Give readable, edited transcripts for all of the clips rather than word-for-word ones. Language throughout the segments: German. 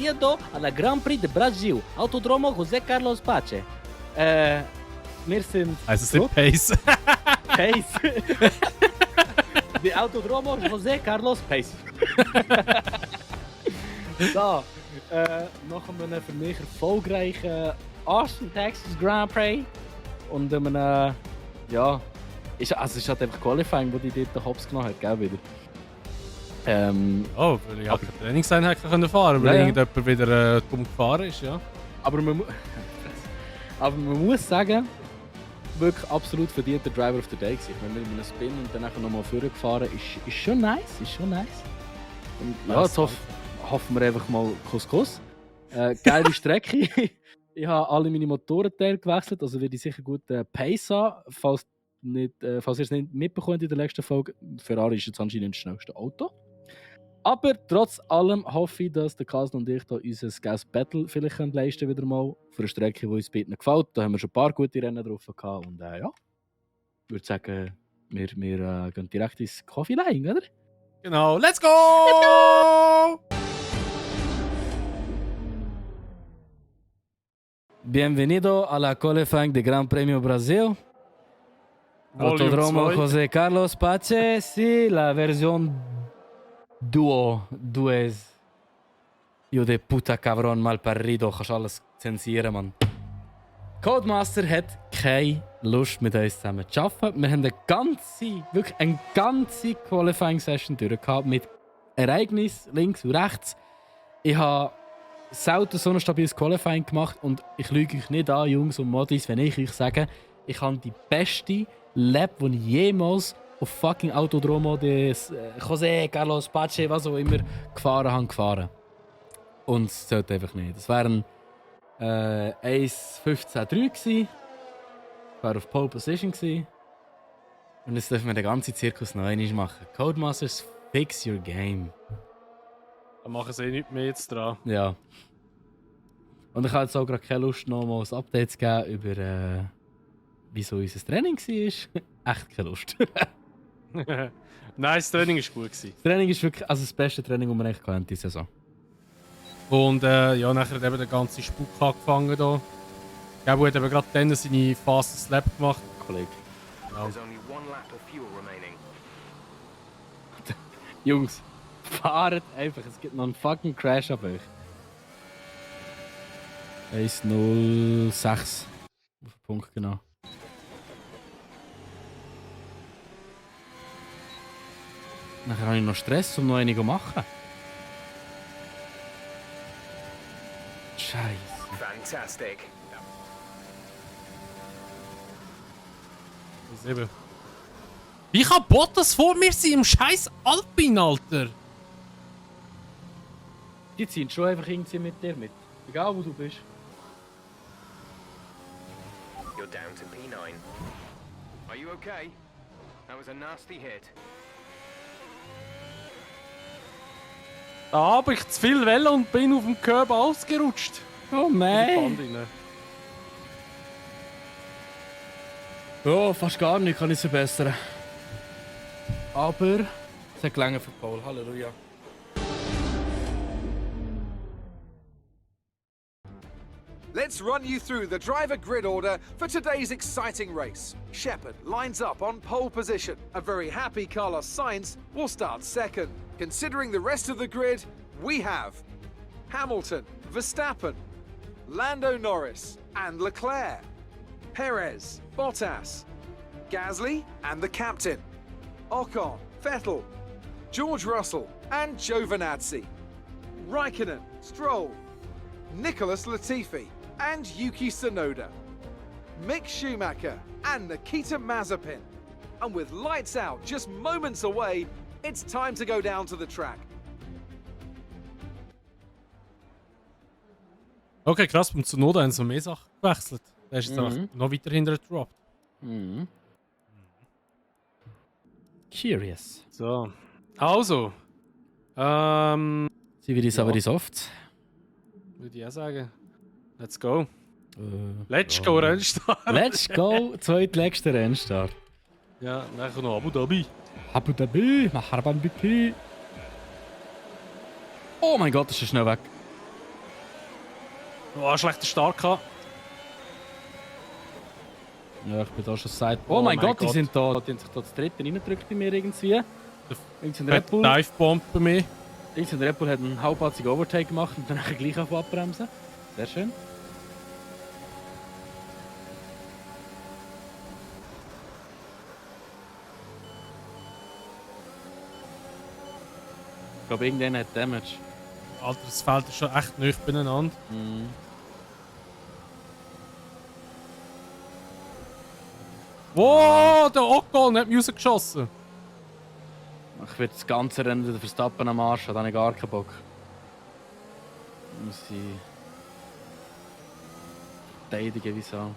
Bienvenido alla Grand Prix de Brasil. Autodromo José Carlos Pace. Wir sind... Also es ist Pace. Pace. Die Autodromo José Carlos Pace. So, nach einem für mich erfolgreichen Austin, Texas Grand Prix und einem, ja, es ist halt einfach Qualifying, wo die dort Hops genommen hat, gell, wieder. Oh, weil ich habe keine Trainingseinheit fahren können, weil Ja, ja. irgendjemand wieder dumm gefahren ist, ja. Aber man muss sagen, wirklich absolut verdienter Driver of the Day gewesen. Wenn wir mit einem Spin und dann nochmal vorgefahren ist schon nice, Und ja, jetzt hoffen wir einfach mal Kuss. Geile Strecke. Ich habe alle meine Motorenteile gewechselt, also werde ich sicher gut Pace haben. Falls ihr es nicht mitbekommt in der letzten Folge, Ferrari ist jetzt anscheinend das schnellste Auto. Aber trotz allem hoffe ich, dass der Carsten und ich da unser Gas Battle vielleicht leisten wieder mal. Für eine Strecke, die uns beiden gefällt. Da haben wir schon ein paar gute Rennen drauf gehabt. Und ja, ich würde sagen, wir gehen direkt ins Coffee Line, oder? Genau, let's go! Bienvenido a la qualifying de Gran Premio Brasil. Volume Autodromo 2. José Carlos Pace, sí, la versión dues. Yo de puta cabrón mal parido, kannst alles zensieren, Mann. Codemaster hat keine Lust mit uns zusammen zu arbeiten. Wir haben eine ganze Qualifying-Session durchgehabt mit Ereignissen links und rechts. Ich habe selten so ein stabiles Qualifying gemacht und ich lüge euch nicht an, Jungs und Modis, wenn ich euch sage, ich habe die beste Lap, die ich jemals auf fucking Autodromo des José Carlos Pace, was auch immer, gefahren. Und es sollte einfach nicht. Das wären 1.15.3 gewesen. Ich war auf Pole Position gewesen. Und jetzt dürfen wir den ganzen Zirkus noch einmal machen. Codemasters, fix your game. Da machen sie nichts mehr jetzt dran. Ja. Und ich habe jetzt auch gerade keine Lust, noch mal ein Update zu geben über wieso unser Training war. Echt keine Lust. Nein, das Training war gut gewesen. Das Training ist wirklich das beste Training, das wir eigentlich hatten diese Saison. Und ja, nachher hat eben der ganze Spuk angefangen hier. Gabu hat eben gerade dann seine Fastest Lap gemacht. Kollege. Genau. There's only 1 lap of fuel remaining. Jungs, fahrt einfach. Es gibt noch einen fucking Crash auf euch. 1.06. Auf den Punkt, genau. Nachher habe ich noch Stress, um noch einige zu machen. Scheiße. Fantastic. Eben. Wie kann Bottas vor mir sein im scheiß Alpine, Alter? Die ziehen schon einfach irgendwie mit dir mit. Egal wo du bist. You're down to P9. Are you okay? That was a nasty hit. Da habe ich zu viel Welle und bin auf dem Curb ausgerutscht. Oh In die nein! Wand rein. Ja, fast gar nicht kann ich es verbessern. Aber es hat gelangt für Paul. Halleluja. Let's run you through the driver grid order for today's exciting race. Shepard lines up on pole position. A very happy Carlos Sainz will start second. Considering the rest of the grid, we have Hamilton, Verstappen, Lando Norris and Leclerc, Perez, Bottas, Gasly and the captain, Ocon, Vettel, George Russell and Giovinazzi, Raikkonen, Stroll, Nicholas Latifi and Yuki Tsunoda, Mick Schumacher and Nikita Mazepin. And with lights out just moments away, it's time to go down to the track. Okay, krass, beim Tsunoda haben sie noch mehr Sachen gewechselt. Der ist jetzt einfach noch weiter hinter gedroppt. Mhm. Curious. So. Also. Sie wird es Ja. aber die Softs. Würde ich auch sagen. Let's go. Let's go, Rennstart. Let's go, zweitletzter Rennstart. Ja, nachher noch Abu Dhabi. Abu Dhabi, Marhaban bitte. Oh mein Gott, das ist schnell weg. Oh, schlechter Start gehabt. Ja, ich bin da schon seit. Oh, mein Gott, die sind da. Die haben sich da das dritte reingedrückt bei mir irgendwie. Irgendein Red Bull. Dive-Bomb bei mir. Irgendein Red Bull hat einen halbpatzigen Overtake gemacht und dann gleich auf abbremsen. Sehr schön. Ich glaube, irgendeiner hat Damage. Alter, das Feld ist schon echt nicht beieinander. Mhm. Wow, der Ocon hat mich rausgeschossen. Ich will das ganze Rennen wieder Verstappen am Arsch, da habe ich gar keinen Bock. Muss ich verteidigen, wieso?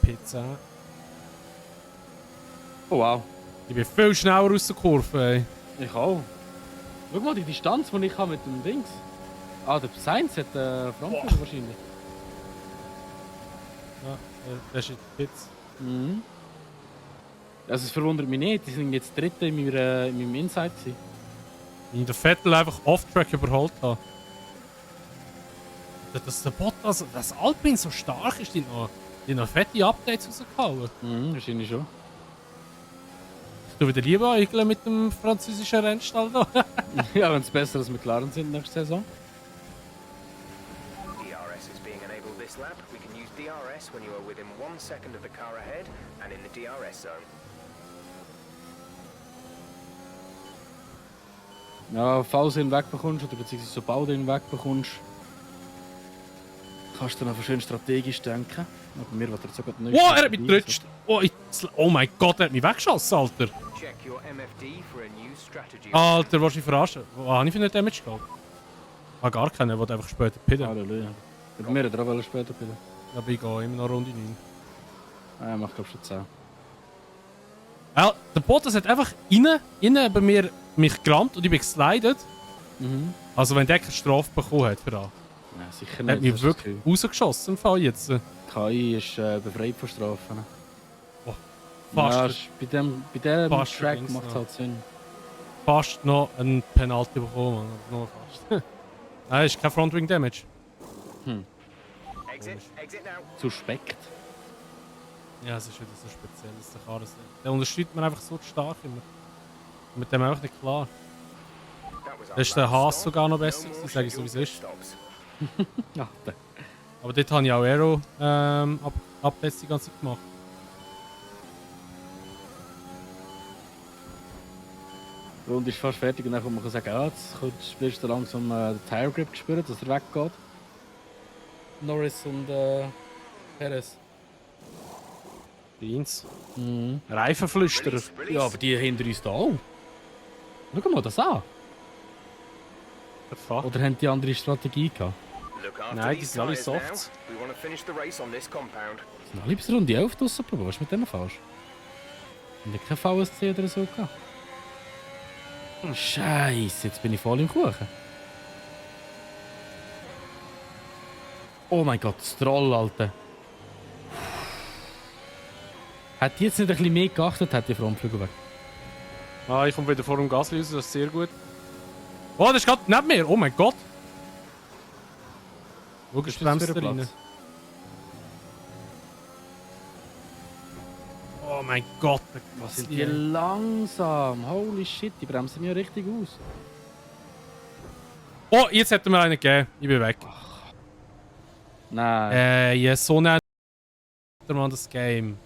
Pizza. Oh wow, Ich bin viel schneller aus der Kurve, ey. ich auch. Schau mal die Distanz, die ich habe mit dem Dings. Ah, der Sainz hat Frontflügel wahrscheinlich. Ja, das ist jetzt Pizza. Mhm. Also es verwundert mich nicht, die sind jetzt Dritte in meinem Inside gewesen. Wie ich den Vettel einfach off-track überholt habe. Dass der Bottas, das Alpine so stark ist, die noch fette Updates rausgehauen. Mhm, wahrscheinlich schon. Ich tue wieder lieber eigeln mit dem französischen Rennstall da. Ja, wenn es besser als McLaren sind nächste Saison. DRS is being enabled this lap. We can use DRS when you are within 1 second of the car ahead and in the DRS zone. Ja, falls du ihn wegbekommst, oder beziehungsweise sobald du ihn wegbekommst, kannst du dann einfach schön strategisch denken. Aber bei mir wird er sogar nicht. Wow, er hat mich gerutscht. Oh mein Gott, er hat mich weggeschossen, Alter. Check your MFD for a new strategy. Alter, willst du mich verarschen? Was habe ich für einen Damage gehabt? Ah, gar keinen, der wollte einfach später pillen. Halleluja. Ja, bei mir hat er auch später bitte. Aber ich gehe immer noch Runde 9. Ah, er macht glaube schon 10. Ja, der Bottas hat einfach innen bei mir mich gerammt und ich bin geslidet. Mhm. Also wenn der keine Strafe bekommen hat für das. Ja, sicher Er nicht. hat mich das ist wirklich rausgeschossen im Fall jetzt. KI ist befreit von Strafen. Fast, Ja, bei dem Fast Track übrigens macht es noch. halt Sinn. fast noch einen Penalty bekommen. Nur fast. Nein, ist kein Frontwing Damage. Exit now. Suspekt. Ja, es ist wieder so speziell, dass der Karren der unterstützt man einfach so stark immer. Mit dem einfach nicht klar. That was Da ist der Haas sogar noch besser gewesen, sage ich so wie es ist. Ja, Aber dort habe ich auch Aero Updates die ganze Zeit gemacht. die Runde ist fast fertig und dann kann man sagen, ja, jetzt spielst du langsam den Tire Grip gespürt, dass er weggeht. Norris und Perez. Beans. Mhm. Reifenflüsterer. Ja, aber die hinter uns da auch. Schau mal das an. Fuck. Oder haben die andere Strategie gehabt? Nein, die sind alle Softs. We want to finish the race on this compound. Sind alle bis Runde 11 draussen geblieben? Was ist mit denen falsch? Haben die kein VSC oder so gehabt? Scheiße, jetzt bin ich voll im Kuchen. Oh mein Gott, das Troll, Alter. Hätte die jetzt nicht ein bisschen mehr geachtet, hätte die Frontflügel weg. Ah, ich komme wieder vor dem Gas raus, das ist sehr gut. Oh, das ist gerade neben mir. Oh mein Gott. Schau, Was es bremst da rein. Platz? Oh mein Gott. Was sind die langsam? Holy shit, die bremsen ja richtig aus. Oh, jetzt hätten wir einen gegeben. Ich bin weg. Nein. Ja, so nennt man das Game.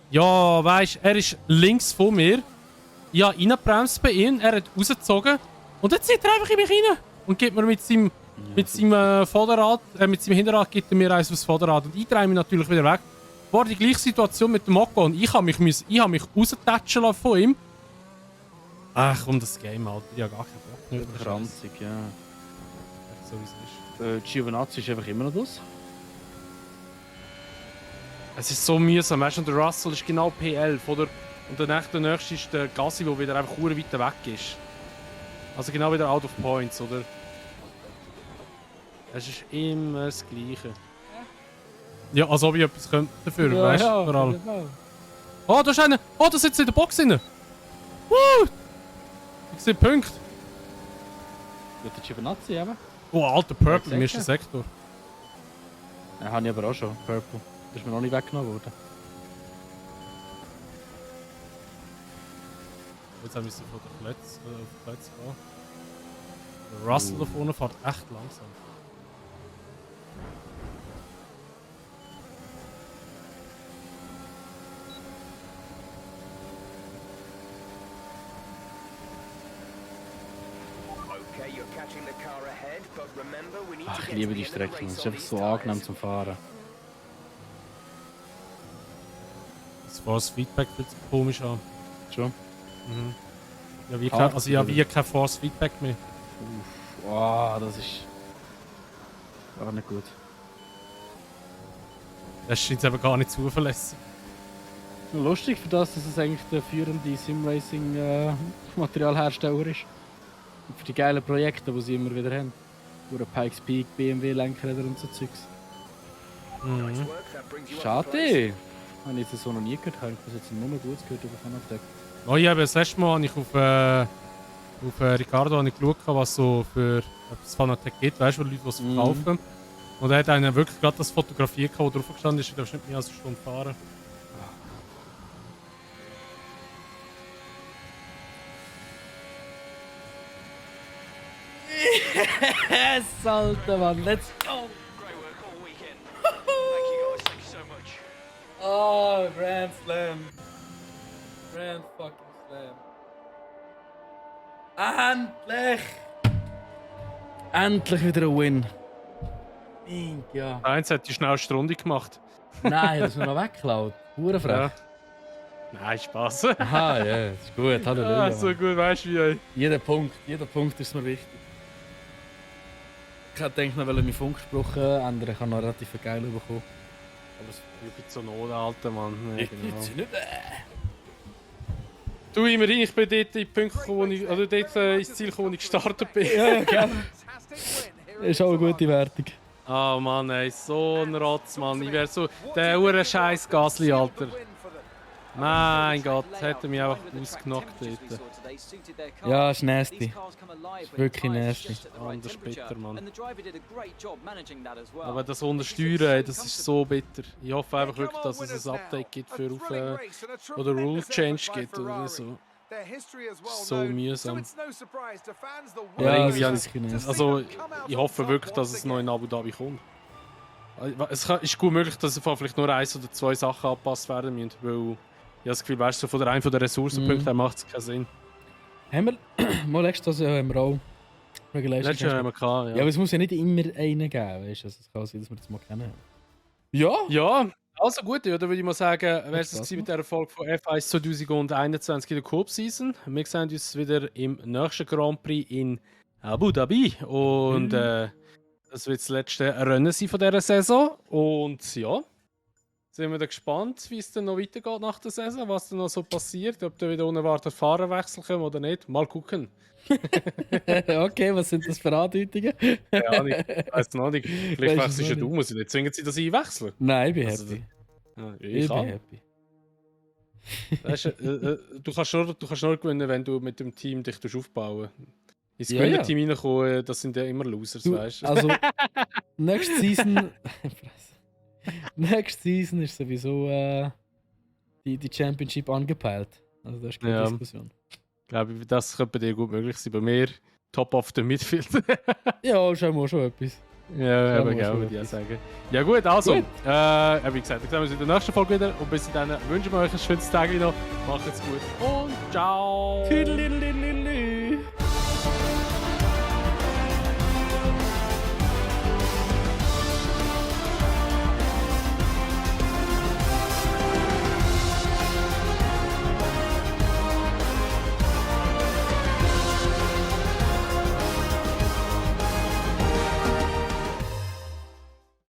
Ja, weisst, er ist links von mir. Ich habe reingebremst bei ihm, er hat rausgezogen. Und dann zieht er einfach in mich rein. Und gibt mir mit seinem Vorderrad, mit seinem Hinterrad gibt er mir eins aufs Vorderrad. Und ich drehe mich natürlich wieder weg. War die gleiche Situation mit dem Ocon. Ich habe mich raustatschen lassen von ihm. Ach komm, das Game, Alter. Ich habe gar keinen Bock mehr. Kranzig, ja. So wie es ist. Giovinazzi ist einfach immer noch das. Es ist so mühsam, weißt du, und der Russell ist genau P11, oder? Und der nächste ist der Gassi, der wieder einfach weiter weg ist. Also genau wieder out of points, oder? Es ist immer das Gleiche. Ja, als ob ich etwas könnte dafür, weißt du, vor allem. Oh, da ist einer! Oh, da sitzt in der Box drin! Woo! Ich sehe Punkte. Ja, der Giovinazzi eben. Oh, alter Purple, Ja, im ersten Sektor. Ja, habe ich aber auch schon. Purple. Das ist mir noch nicht weggenommen worden. Jetzt haben wir sie von der Plätze gehen. Der Russell da vorne fährt echt langsam. Okay, you're catching the car ahead, but remember we need Ach, to ich get liebe to die the end of the Strecke. Es race ist on einfach these so tyres. angenehm zum Fahren. Das Force Feedback fühlt sich komisch an. Schon? Mhm. Ja, wie Hart, kein, also ja, oder? wie kein Force Feedback mehr. Uff, oh, das ist gar nicht gut. Das ist jetzt aber gar nicht zuverlässig. Lustig für das, dass es eigentlich der führende Simracing-Materialhersteller ist. Und für die geilen Projekte, die sie immer wieder haben. Durch Pikes Peak, BMW, Lenkräder und so Zeugs. Nice work, that brings you up to place. Schade! Habe ich jetzt so noch nie gehört. Ich habe jetzt nur Gutes gehört über Fanatec. Oh, ich habe das letzte Mal ich auf Ricardo geschaut, was so für das Fanatec gibt, weißt du, für Leute, die es verkaufen. Und er hat einen wirklich gerade das fotografiert, wo drauf gestanden ist, du darfst nicht mehr als eine Stunde fahren. Yes, Alter Mann, let's go! Great work all weekend. Thank you guys, thank you so much. Oh, Grand Slam. Grand fucking Slam. Endlich! Endlich wieder ein Win. Pink, ja. Eins hat die schnellste Runde gemacht. Nein, das ist mir noch weggeklaut. Hurenfrech. Ja. Nein, Spaß. Aha, ja, das ist gut. Halleluja. Ja, so gut, weißt du wie, ey. Jeder Punkt ist mir wichtig. Ich hätte gedacht, ich wollte meinen Funkspruch ändern. Ich habe noch relativ viel geil bekommen. Aber es ist so ein alter Mann. Ja, genau. nicht. Du, immerhin, ich bin dort in die Punkte gekommen, oder dort ins Ziel gekommen, wo ich gestartet bin. Ja, gerne. Fantastic win. Here Ist auch eine gute Wertung. Oh Mann, ey, so ein Rotz, Mann. Ich wäre so der hure scheiß Gasly, Alter. Mein Gott, hätte mich einfach ausgenockt dort. Ja, ist nasty. Ist wirklich nasty. Anders bitter, Mann. Aber das Untersteuern, ey, das ist so bitter. Ich hoffe einfach wirklich, dass es ein Update gibt für auf oder Rule Change gibt oder so. So mühsam. Ja, Aber irgendwie das habe ist wirklich nasty. Also, ich hoffe wirklich, dass es noch in Abu Dhabi kommt. Es ist gut möglich, dass vielleicht nur 1 oder 2 Sachen angepasst werden müssen, weil ich habe das Gefühl, weißt du, von der einen von den Ressourcenpunkten her macht es keinen Sinn. Haben wir mal letztes Jahr haben wir auch Regulation Letztes Jahr haben wir gehabt, Ja, aber es muss ja nicht immer einen geben, weißt du? Also es kann sein, dass wir das mal kennen. Ja? Ja, also gut, ja, dann würde ich mal sagen, wer ist Spaß es mit der Erfolg von F1 2021 in der Coop-Season? Wir sehen uns wieder im nächsten Grand Prix in Abu Dhabi. Und das wird das letzte Rennen sein von dieser Saison. Und ja, sind wir dann gespannt, wie es dann noch weitergeht nach der Saison, was dann noch so passiert, ob da wieder unerwartet Fahrerwechsel kommen oder nicht. Mal gucken. Okay, was sind das für Andeutungen? Ja, ich weiß noch nicht. Vielleicht Weisst wechselst es ja noch du, muss ich nicht zwingen, dass ich wechsle. Nein, ich bin Also, happy. Ja, Ich ich bin auch. happy. Weißt du kannst nur gewinnen, wenn du mit dem Team dich aufbauen. Ins Ja, ja. Gewinnerteam reinkommen, das sind ja immer Losers, Du, weißt du? also, nächste Season... Nächste Season ist sowieso die Championship angepeilt. Also da ist keine Ja. Diskussion. Ich glaube, das könnte bei dir gut möglich sein. Bei mir Top of the Midfield. Ja, schauen wir schon etwas. Ja, Ja, aber muss gerne, schon würde ich auch etwas. sagen. Ja gut, also, Gut. wie gesagt, dann sehen wir uns in der nächsten Folge wieder. Und bis dahin wünschen wir euch ein schönes Tag noch. Macht's gut und ciao! Tüdelililili.